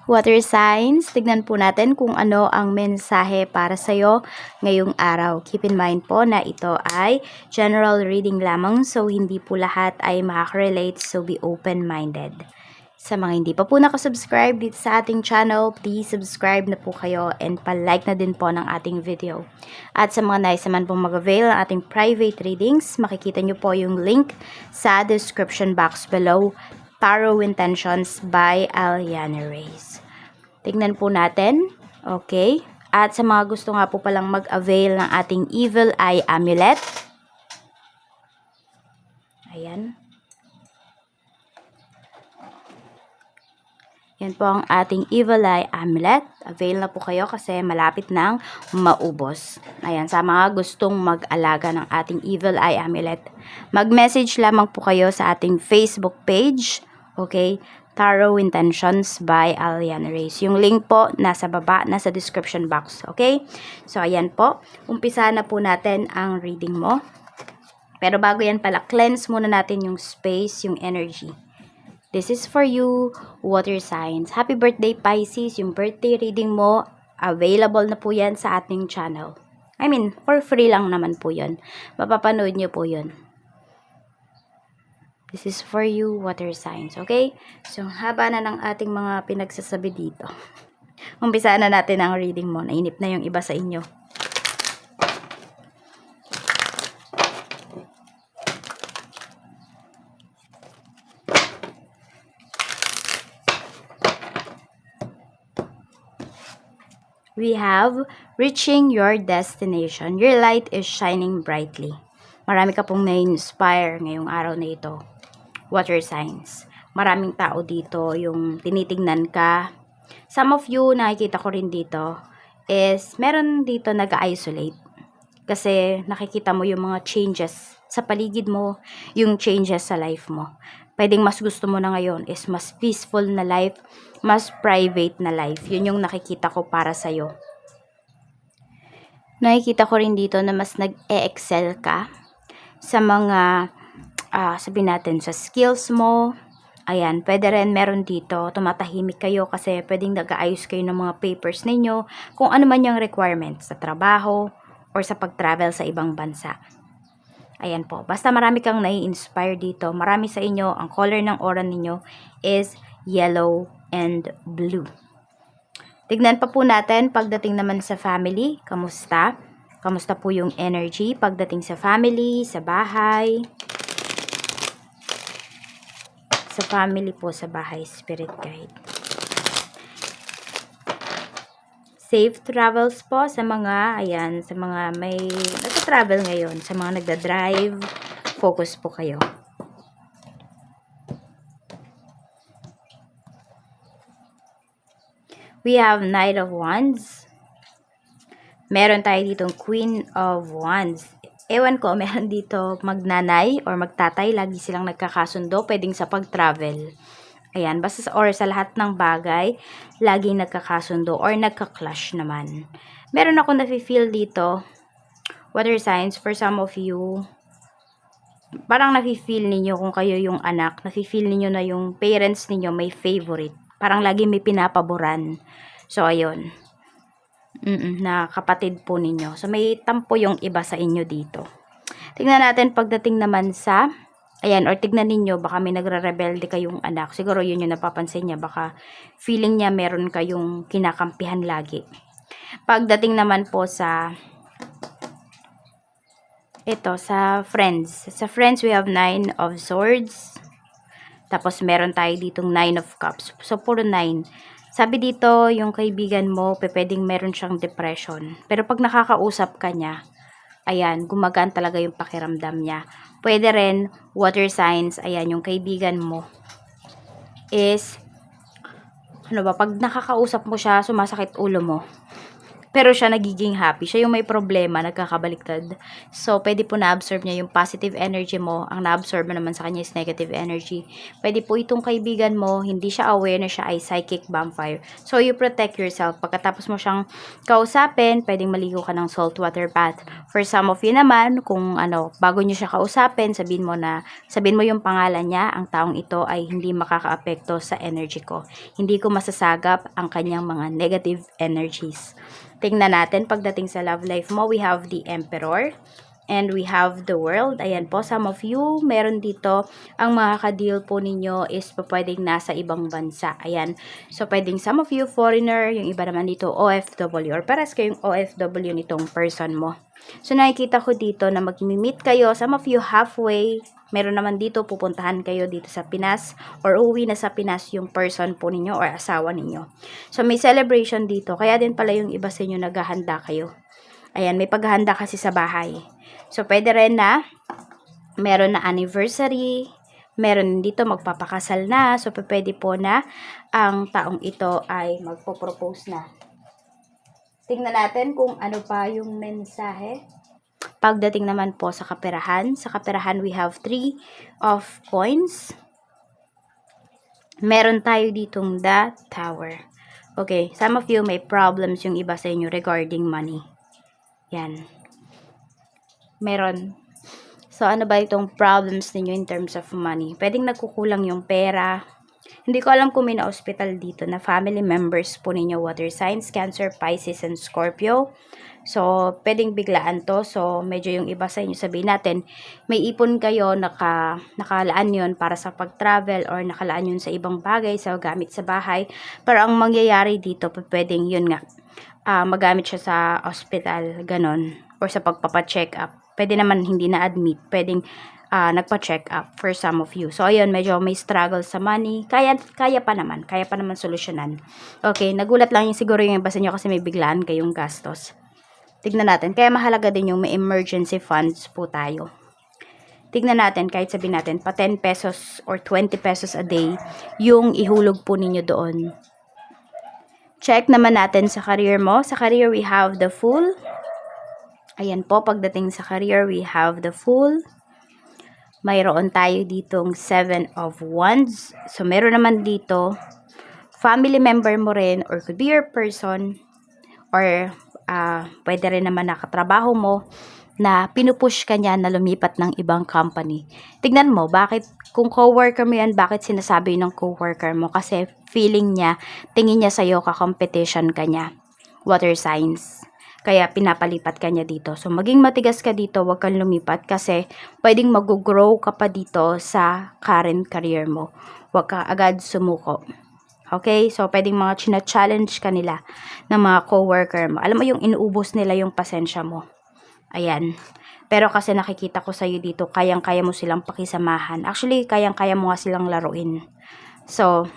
Water signs, tignan po natin kung ano ang mensahe para sa'yo ngayong araw. Keep in mind po na ito ay general reading lamang, so hindi po lahat ay makaka-relate, so be open-minded. Sa mga hindi pa po nakasubscribe dito sa ating channel, please subscribe na po kayo and pa-like na din po ng ating video. At sa mga nais naman pong mag-avail ng ating private readings, makikita nyo po yung link sa description box below. Tarot Intentions by Aliana Reyes. Tignan po natin. Okay. At sa mga gusto nga po palang mag-avail ng ating Evil Eye Amulet. Ayan. Yan po ang ating Evil Eye Amulet. Avail na po kayo kasi malapit nang maubos. Ayan, sa mga gustong mag-alaga ng ating Evil Eye Amulet, mag-message lamang po kayo sa ating Facebook page. Okay, Tarot Intentions by Aliana Reyes. Yung link po nasa baba, nasa description box. Okay, so ayan po. Umpisa na po natin ang reading mo. Pero bago yan pala, cleanse muna natin yung space, yung energy. This is for you, water signs. Happy birthday, Pisces. Yung birthday reading mo, available na po yan sa ating channel. I mean, for free lang naman po yun. Mapapanood nyo po yun. This is for you, water signs. Okay? So, haba na ng ating mga pinagsasabi dito. Umpisa na natin ang reading mo. Nainip na yung iba sa inyo. We have reaching your destination. Your light is shining brightly. Marami ka pong na-inspire ngayong araw na ito. Water signs. Maraming tao dito yung tinitingnan ka. Some of you, nakikita ko rin dito, is meron dito nag-isolate. Kasi nakikita mo yung mga changes sa paligid mo, yung changes sa life mo. Pwedeng mas gusto mo na ngayon is mas peaceful na life, mas private na life. Yun yung nakikita ko para sa'yo. Nakikita ko rin dito na mas nag-e-excel ka sa mga sabihin natin sa skills mo. Ayan, pwede rin meron dito, tumatahimik kayo kasi pwedeng nag-aayos kayo ng mga papers ninyo, kung ano man yung requirements sa trabaho or sa pag-travel sa ibang bansa. Ayan po, basta marami kang nai-inspire dito. Marami sa inyo, ang color ng aura ninyo is yellow and blue. Tignan pa po natin pagdating naman sa family, kamusta? Kamusta po yung energy pagdating sa family, sa bahay? Sa family po, sa bahay, spirit guide. Safe travels po sa mga, ayan, sa mga may nagta-travel ngayon, sa mga nagda-drive, focus po kayo. We have Knight of Wands. Meron tayo ditong Queen of Wands. Ewan ko, meron dito magnanay or magtatay, lagi silang nagkakasundo, pwedeng sa pag-travel. Ayan, basta or sa lahat ng bagay, laging nagkakasundo or nagka-clash naman. Meron ako nafe-feel dito, water signs, for some of you, parang nafe-feel ninyo kung kayo yung anak, nafe-feel ninyo na yung parents ninyo may favorite. Parang lagi may pinapaboran. So, ayun. Na kapatid po ninyo. So, may tampo yung iba sa inyo dito. Tingnan natin pagdating naman sa, ayan, or tignan ninyo, baka may nagre-rebelde kayong anak. Siguro yun yung napapansin niya. Baka feeling niya meron kayong kinakampihan lagi. Pagdating naman po sa, ito, sa friends. Sa friends, we have 9 of Swords. Tapos, meron tayo ditong 9 of Cups. So, puro 9. Sabi dito, yung kaibigan mo, pwedeng meron siyang depression. Pero pag nakakausap ka niya, ayan, gumagaan talaga yung pakiramdam niya. Pwede rin, water signs, ayan, yung kaibigan mo is, ano ba, pag nakakausap mo siya, sumasakit ulo mo. Pero siya nagiging happy. Siya yung may problema, nagkakabaliktad. So, pwede po na-absorb niya yung positive energy mo. Ang na-absorb mo naman sa kanya is negative energy. Pwede po itong kaibigan mo, hindi siya aware na siya ay psychic vampire. So, you protect yourself. Pagkatapos mo siyang kausapin, pwedeng maligo ka ng saltwater bath. For some of you naman, kung bago niyo siya kausapin, sabihin mo yung pangalan niya, ang taong ito ay hindi makakaapekto sa energy ko. Hindi ko masasagap ang kanyang mga negative energies. Tingnan natin pagdating sa love life mo, we have the Emperor and we have the World. Ayan po, some of you, meron dito, ang makaka-deal po ninyo is pwedeng nasa ibang bansa. Ayan, so pwedeng some of you foreigner, yung iba naman dito OFW, or pares kayong OFW nitong person mo. So nakikita ko dito na mag-meet kayo, some of you halfway, meron naman dito, pupuntahan kayo dito sa Pinas or uwi na sa Pinas yung person po ninyo or asawa ninyo. So, may celebration dito. Kaya din pala yung iba sa inyo naghahanda kayo. Ayan, may paghahanda kasi sa bahay. So, pwede rin na meron na anniversary, meron dito magpapakasal na. So, pwede po na ang taong ito ay magpo-propose na. Tingnan natin kung ano pa yung mensahe. Pagdating naman po sa kaperahan we have 3 of coins. Meron tayo ditong the Tower. Okay, some of you may problems yung iba sa inyo regarding money. Yan. Meron. So, ano ba itong problems ninyo in terms of money? Pwedeng nagkukulang yung pera. Hindi ko alam kung may na-hospital dito na family members po ninyo, water signs, Cancer, Pisces, and Scorpio. So, pwedeng biglaan to. So, medyo yung iba sa inyo sabihin natin, may ipon kayo, nakalaan yun para sa pag-travel or nakalaan yun sa ibang bagay, sa gamit sa bahay. Pero ang mangyayari dito, pwedeng yun nga, magamit siya sa hospital, ganon, or sa pagpapacheck up. Pwede naman hindi na-admit, pwedeng nagpa-check up for some of you. So, ayun, medyo may struggle sa money. Kaya pa naman solusyonan. Okay, nagulat lang yung siguro yung iba sa inyo kasi may biglaan kayong gastos. Tignan natin. Kaya mahalaga din yung may emergency funds po tayo. Tignan natin, kahit sabihin natin, pa 10 pesos or 20 pesos a day, yung ihulog po ninyo doon. Check naman natin sa career mo. Sa career, we have the Fool. Ayan po, pagdating sa career, we have the Fool. Mayroon tayo ditong 7 of Wands. So, meron naman dito, family member mo rin, or could be your person, or pwede rin naman nakatrabaho mo, na pinupush ka niya na lumipat ng ibang company. Tignan mo, bakit, kung coworker mo yan, bakit sinasabi ng coworker mo? Kasi feeling niya, tingin niya sa'yo, ka-competition ka niya. Water signs. Kaya pinapalipat ka niya dito. So, maging matigas ka dito, huwag kang lumipat kasi pwedeng mag-grow ka pa dito sa current career mo. Huwag ka agad sumuko. Okay? So, pwedeng mga china-challenge ka nila ng mga coworker mo. Alam mo yung inuubos nila yung pasensya mo. Ayan. Pero kasi nakikita ko sa'yo dito, kayang-kaya mo silang pakisamahan. Actually, kayang-kaya mo nga silang laruin. So,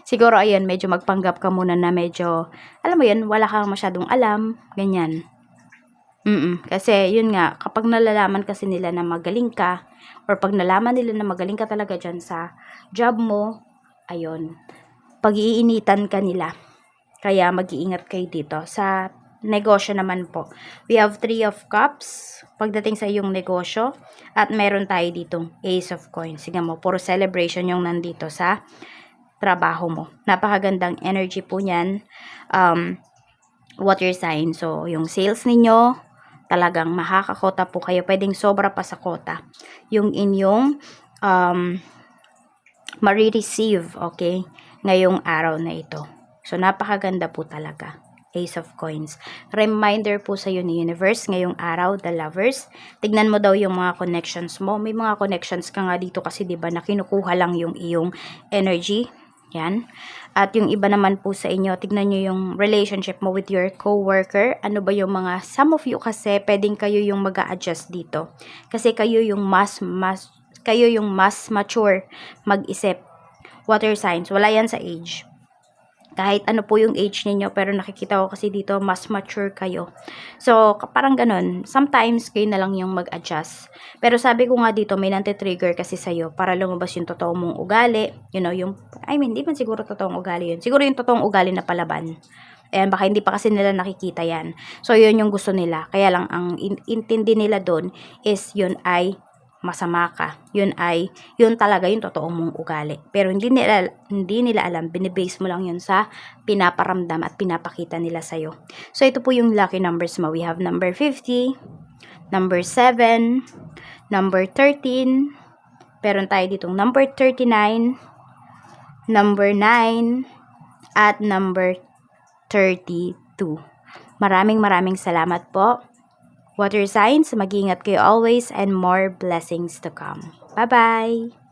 siguro, ayun, medyo magpanggap ka muna na medyo, alam mo yun, wala kang masyadong alam, ganyan. Kasi, yun nga, kapag nalalaman kasi nila na magaling ka, or pag nalaman nila na magaling ka talaga dyan sa job mo, ayun, pag-iinitan ka nila. Kaya, mag-iingat kayo dito. Sa negosyo naman po, we have 3 of Cups, pagdating sa iyong negosyo, at meron tayo ditong Ace of Coins. Sige mo, puro celebration yung nandito sa trabaho mo. Napakagandang energy po niyan. Water sign. So, yung sales ninyo, talagang makakakota po kayo. Pwedeng sobra pa sa kota. Yung inyong ma-receive, okay, ngayong araw na ito. So, napakaganda po talaga. Ace of Coins. Reminder po sa iyo ni Universe ngayong araw, the Lovers. Tignan mo daw yung mga connections mo. May mga connections ka nga dito kasi 'di ba na kinukuha lang yung iyong energy. Yan. At yung iba naman po sa inyo, tignan nyo yung relationship mo with your coworker. Ano ba yung mga, some of you kasi, pwedeng kayo yung mag-a-adjust dito. Kasi kayo yung mas mature mag-isip. Water signs, wala yan sa age. Kahit ano po yung age ninyo, pero nakikita ko kasi dito, mas mature kayo. So, parang ganun. Sometimes, kayo na lang yung mag-adjust. Pero sabi ko nga dito, may nanti-trigger kasi sa'yo para lumabas yung totoo mong ugali. You know, yung, I mean, di man siguro totoong ugali yun. Siguro yung totoong ugali na palaban. Ayan, baka hindi pa kasi nila nakikita yan. So, yun yung gusto nila. Kaya lang, ang intindi nila doon is yun ay masama ka. Yun talaga yung totoong mong ugali. Pero hindi nila alam, binibase mo lang yun sa pinaparamdam at pinapakita nila sa'yo. So, ito po yung lucky numbers mo. We have number 50, number 7, number 13, meron tayo ditong number 39, number 9, at number 32. Maraming salamat po. Water signs, mag-ingat kayo always and more blessings to come. Bye-bye!